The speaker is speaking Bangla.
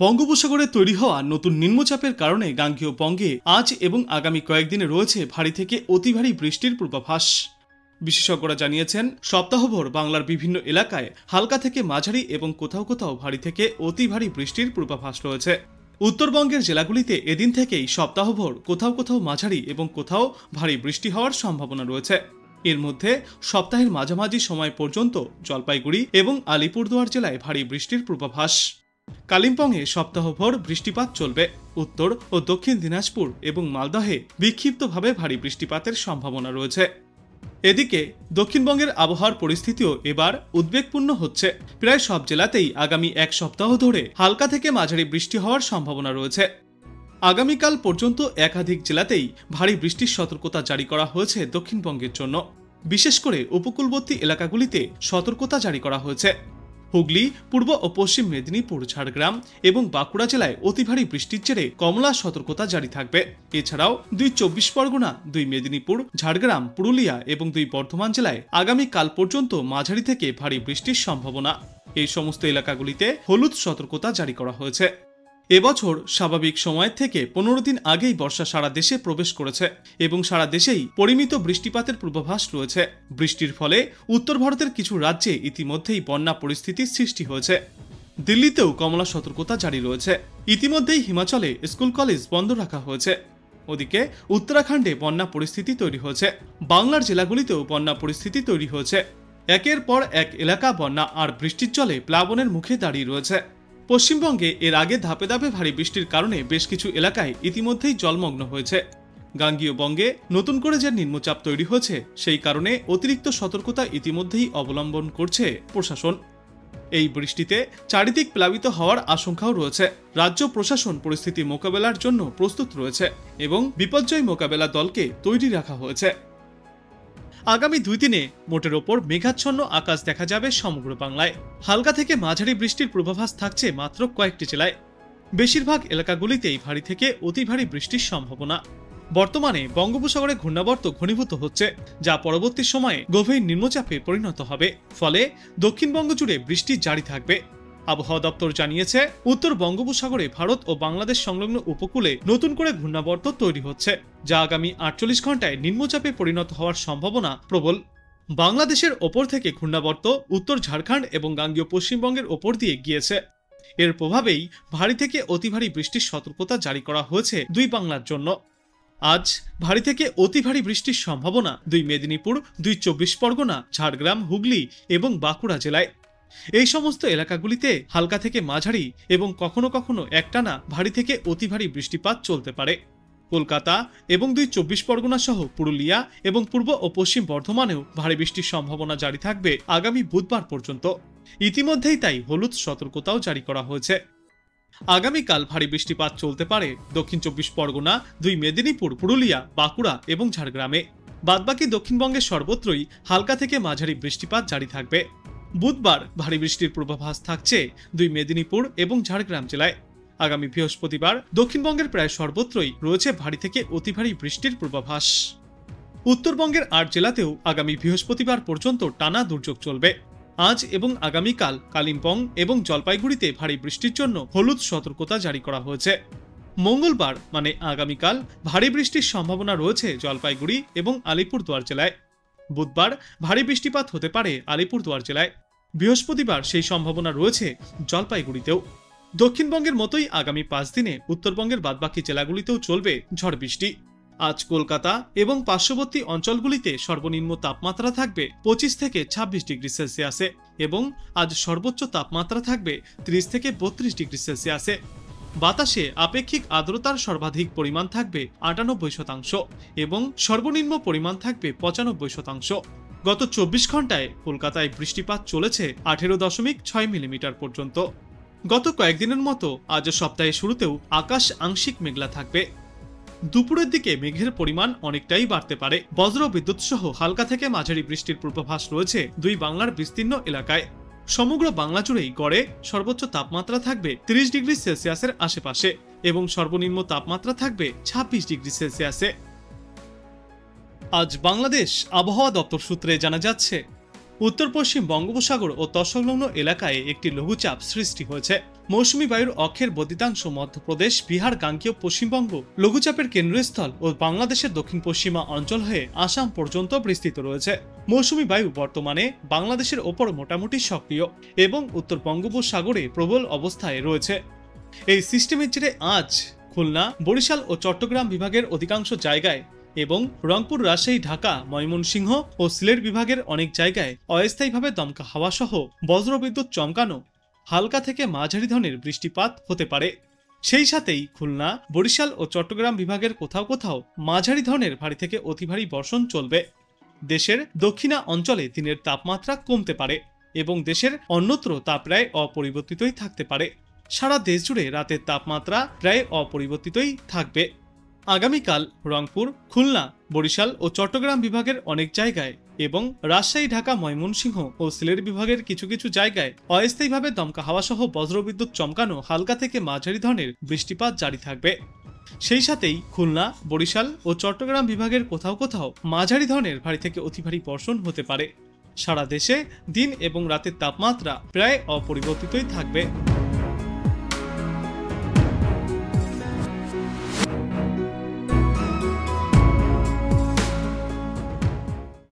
বঙ্গোপসাগরে তৈরি হওয়া নতুন নিম্নচাপের কারণে গাঙ্গেয় বঙ্গে আজ এবং আগামী কয়েকদিনে রয়েছে ভারী থেকে অতি ভারী বৃষ্টির পূর্বাভাস। বিশেষজ্ঞরা জানিয়েছেন, সপ্তাহভর বাংলার বিভিন্ন এলাকায় হালকা থেকে মাঝারি এবং কোথাও কোথাও ভারী থেকে অতি ভারী বৃষ্টির পূর্বাভাস রয়েছে। উত্তরবঙ্গের জেলাগুলিতে এদিন থেকেই সপ্তাহভর কোথাও কোথাও মাঝারি এবং কোথাও ভারী বৃষ্টি হওয়ার সম্ভাবনা রয়েছে। এর মধ্যে সপ্তাহের মাঝামাঝি সময় পর্যন্ত জলপাইগুড়ি এবং আলিপুরদুয়ার জেলায় ভারী বৃষ্টির পূর্বাভাস। কালিম্পংয়ে সপ্তাহভর বৃষ্টিপাত চলবে। উত্তর ও দক্ষিণ দিনাজপুর এবং মালদহে বিক্ষিপ্তভাবে ভারী বৃষ্টিপাতের সম্ভাবনা রয়েছে। এদিকে দক্ষিণবঙ্গের আবহাওয়ার পরিস্থিতিও এবার উদ্বেগপূর্ণ হচ্ছে। প্রায় সব জেলাতেই আগামী এক সপ্তাহ ধরে হালকা থেকে মাঝারি বৃষ্টি হওয়ার সম্ভাবনা রয়েছে। আগামীকাল পর্যন্ত একাধিক জেলাতেই ভারী বৃষ্টির সতর্কতা জারি করা হয়েছে দক্ষিণবঙ্গের জন্য। বিশেষ করে উপকূলবর্তী এলাকাগুলিতে সতর্কতা জারি করা হয়েছে। হুগলি, পূর্ব ও পশ্চিম মেদিনীপুর, ঝাড়গ্রাম এবং বাঁকুড়া জেলায় অতি ভারী বৃষ্টির জেরে কমলা সতর্কতা জারি থাকবে। এছাড়াও 2 চব্বিশ পরগনা, 2 মেদিনীপুর, ঝাড়গ্রাম, পুরুলিয়া এবং 2 বর্ধমান জেলায় আগামীকাল পর্যন্ত মাঝারি থেকে ভারী বৃষ্টির সম্ভাবনা। এই সমস্ত এলাকাগুলিতে হলুদ সতর্কতা জারি করা হয়েছে। এবছর স্বাভাবিক সময়ের থেকে 15 দিন আগেই বর্ষা সারা দেশে প্রবেশ করেছে এবং সারা দেশেই পরিমিত বৃষ্টিপাতের পূর্বাভাস রয়েছে। বৃষ্টির ফলে উত্তর ভারতের কিছু রাজ্যে ইতিমধ্যেই বন্যা পরিস্থিতির সৃষ্টি হয়েছে। দিল্লিতেও কমলা সতর্কতা জারি রয়েছে। ইতিমধ্যেই হিমাচলে স্কুল কলেজ বন্ধ রাখা হয়েছে। ওদিকে উত্তরাখণ্ডে বন্যা পরিস্থিতি তৈরি হয়েছে। বাংলার জেলাগুলিতেও বন্যা পরিস্থিতি তৈরি হয়েছে। একের পর এক এলাকা বন্যা আর বৃষ্টির জলে প্লাবনের মুখে দাঁড়িয়ে রয়েছে। পশ্চিমবঙ্গে এর আগে ধাপে ধাপে ভারী বৃষ্টির কারণে বেশ কিছু এলাকায় ইতিমধ্যেই জলমগ্ন হয়েছে। গাঙ্গেয় বঙ্গে নতুন করে যে নিম্নচাপ তৈরি হয়েছে সেই কারণে অতিরিক্ত সতর্কতা ইতিমধ্যেই অবলম্বন করছে প্রশাসন। এই বৃষ্টিতে চারিদিক প্লাবিত হওয়ার আশঙ্কাও রয়েছে। রাজ্য প্রশাসন পরিস্থিতি মোকাবেলার জন্য প্রস্তুত রয়েছে এবং বিপর্যয় মোকাবেলা দলকে তৈরি রাখা হয়েছে। আগামী 2 দিনে মোটের ওপর মেঘাচ্ছন্ন আকাশ দেখা যাবে সমগ্র বাংলায়। হালকা থেকে মাঝারি বৃষ্টির পূর্বাভাস থাকছে মাত্র কয়েকটি জেলায়। বেশিরভাগ এলাকাগুলিতেই ভারী থেকে অতি ভারী বৃষ্টির সম্ভাবনা। বর্তমানে বঙ্গোপসাগরে ঘূর্ণাবর্ত ঘনীভূত হচ্ছে, যা পরবর্তী সময়ে গভীর নিম্নচাপে পরিণত হবে। ফলে দক্ষিণবঙ্গ জুড়ে বৃষ্টি জারি থাকবে। আবহাওয়া দপ্তর জানিয়েছে, উত্তর বঙ্গোপসাগরে ভারত ও বাংলাদেশ সংলগ্ন উপকূলে নতুন করে ঘূর্ণাবর্ত তৈরি হচ্ছে, যা আগামী 48 ঘন্টায় নিম্নচাপে পরিণত হওয়ার সম্ভাবনা প্রবল। বাংলাদেশের ওপর থেকে ঘূর্ণাবর্ত উত্তর ঝাড়খণ্ড এবং গাঙ্গেয় পশ্চিমবঙ্গের ওপর দিয়ে গিয়েছে। এর প্রভাবেই ভারী থেকে অতি ভারী বৃষ্টির সতর্কতা জারি করা হয়েছে 2 বাংলার জন্য। আজ ভারী থেকে অতি ভারী বৃষ্টির সম্ভাবনা 2 মেদিনীপুর, 2 চব্বিশ পরগনা, ঝাড়গ্রাম, হুগলি এবং বাঁকুড়া জেলায়। এই সমস্ত এলাকাগুলিতে হালকা থেকে মাঝারি এবং কখনো কখনো একটানা ভারী থেকে অতি ভারী বৃষ্টিপাত চলতে পারে। কলকাতা এবং 2 চব্বিশ পরগনা সহ পুরুলিয়া এবং পূর্ব ও পশ্চিম বর্ধমানেও ভারী বৃষ্টির সম্ভাবনা জারি থাকবে আগামী বুধবার পর্যন্ত। ইতিমধ্যেই তাই হলুদ সতর্কতাও জারি করা হয়েছে। আগামীকাল ভারী বৃষ্টিপাত চলতে পারে দক্ষিণ চব্বিশ পরগনা, 2 মেদিনীপুর, পুরুলিয়া, বাঁকুড়া এবং ঝাড়গ্রামে। বাদবাকি দক্ষিণবঙ্গের সর্বত্রই হালকা থেকে মাঝারি বৃষ্টিপাত জারি থাকবে। বুধবার ভারী বৃষ্টির পূর্বাভাস থাকছে 2 মেদিনীপুর এবং ঝাড়গ্রাম জেলায়। আগামী বৃহস্পতিবার দক্ষিণবঙ্গের প্রায় সর্বত্রই রয়েছে ভারী থেকে অতি ভারী বৃষ্টির পূর্বাভাস। উত্তরবঙ্গের 8 জেলাতেও আগামী বৃহস্পতিবার পর্যন্ত টানা দুর্যোগ চলবে। আজ এবং আগামীকাল কালিম্পং এবং জলপাইগুড়িতে ভারী বৃষ্টির জন্য হলুদ সতর্কতা জারি করা হয়েছে। মঙ্গলবার মানে আগামীকাল ভারী বৃষ্টির সম্ভাবনা রয়েছে জলপাইগুড়ি এবং আলিপুরদুয়ার জেলায়। বুধবার ভারী বৃষ্টিপাত হতে পারে আলিপুরদুয়ার জেলায়। বৃহস্পতিবার সেই সম্ভাবনা রয়েছে জলপাইগুড়িতেও। দক্ষিণবঙ্গের মতোই আগামী 5 দিনে উত্তরবঙ্গের বাদবাকি জেলাগুলিতেও চলবে ঝড় বৃষ্টি। আজ কলকাতা এবং পার্শ্ববর্তী অঞ্চলগুলিতে সর্বনিম্ন তাপমাত্রা থাকবে 25 থেকে 26 ডিগ্রি সেলসিয়াসে এবং আজ সর্বোচ্চ তাপমাত্রা থাকবে 30 থেকে 32 ডিগ্রি সেলসিয়াসে। বাতাসে আপেক্ষিক আর্দ্রতার সর্বাধিক পরিমাণ থাকবে 98% এবং সর্বনিম্ন পরিমাণ থাকবে 95%। গত 24 ঘন্টায় কলকাতায় বৃষ্টিপাত চলেছে 18.6 মিলিমিটার পর্যন্ত। গত কয়েকদিনের মতো আজ সপ্তাহের শুরুতেও আকাশ আংশিক মেঘলা থাকবে। দুপুরের দিকে মেঘের পরিমাণ অনেকটাই বাড়তে পারে। বজ্র বিদ্যুৎ সহ হালকা থেকে মাঝারি বৃষ্টির পূর্বাভাস রয়েছে 2 বাংলার বিস্তীর্ণ এলাকায়। সমগ্র বাংলা জুড়েই গড়ে সর্বোচ্চ তাপমাত্রা থাকবে 30 ডিগ্রি সেলসিয়াসের আশেপাশে এবং সর্বনিম্ন তাপমাত্রা থাকবে 26 ডিগ্রি সেলসিয়াসে। আজ বাংলাদেশ আবহাওয়া দপ্তর সূত্রে জানা যাচ্ছে, উত্তর পশ্চিম বঙ্গোপসাগর ও তৎসংলগ্ন এলাকায় একটি লঘুচাপ সৃষ্টি হয়েছে। মৌসুমী বায়ুর অক্ষের বদ্ধিতাংশ মধ্যপ্রদেশ, বিহার, গাঙ্গেয় পশ্চিমবঙ্গ, লঘুচাপের কেন্দ্রস্থল ও বাংলাদেশের দক্ষিণ পশ্চিমা অঞ্চল হয়ে আসাম পর্যন্ত বিস্তৃত রয়েছে। মৌসুমী বায়ু বর্তমানে বাংলাদেশের ওপর মোটামুটি সক্রিয় এবং উত্তর বঙ্গোপসাগরে প্রবল অবস্থায় রয়েছে। এই সিস্টেমের জেরে আজ খুলনা, বরিশাল ও চট্টগ্রাম বিভাগের অধিকাংশ জায়গায় এবং রংপুর, রাজশাহী, ঢাকা, ময়মনসিংহ ও সিলেট বিভাগের অনেক জায়গায় অস্থায়ীভাবে দমকা হাওয়া সহ বজ্রবিদ্যুৎ চমকানো হালকা থেকে মাঝারি ধরনের বৃষ্টিপাত হতে পারে। সেই সাথেই খুলনা, বরিশাল ও চট্টগ্রাম বিভাগের কোথাও কোথাও মাঝারি ধরনের ভারী থেকে অতি ভারী বর্ষণ চলবে। দেশের দক্ষিণা অঞ্চলে দিনের তাপমাত্রা কমতে পারে এবং দেশের অন্যত্র তা প্রায় অপরিবর্তিতই থাকতে পারে। সারা দেশ জুড়ে রাতের তাপমাত্রা প্রায় অপরিবর্তিতই থাকবে। আগামীকাল রংপুর, খুলনা, বরিশাল ও চট্টগ্রাম বিভাগের অনেক জায়গায় এবং রাজশাহী, ঢাকা, ময়মনসিংহ ও সিলেট বিভাগের কিছু কিছু জায়গায় অস্থায়ীভাবে দমকা হাওয়া সহ বজ্রবিদ্যুৎ চমকানো হালকা থেকে মাঝারি ধরনের বৃষ্টিপাত জারি থাকবে। সেই সাথেই খুলনা, বরিশাল ও চট্টগ্রাম বিভাগের কোথাও কোথাও মাঝারি ধরনের ভারী থেকে অতি ভারী বর্ষণ হতে পারে। সারা দেশে দিন এবং রাতের তাপমাত্রা প্রায় অপরিবর্তিতই থাকবে।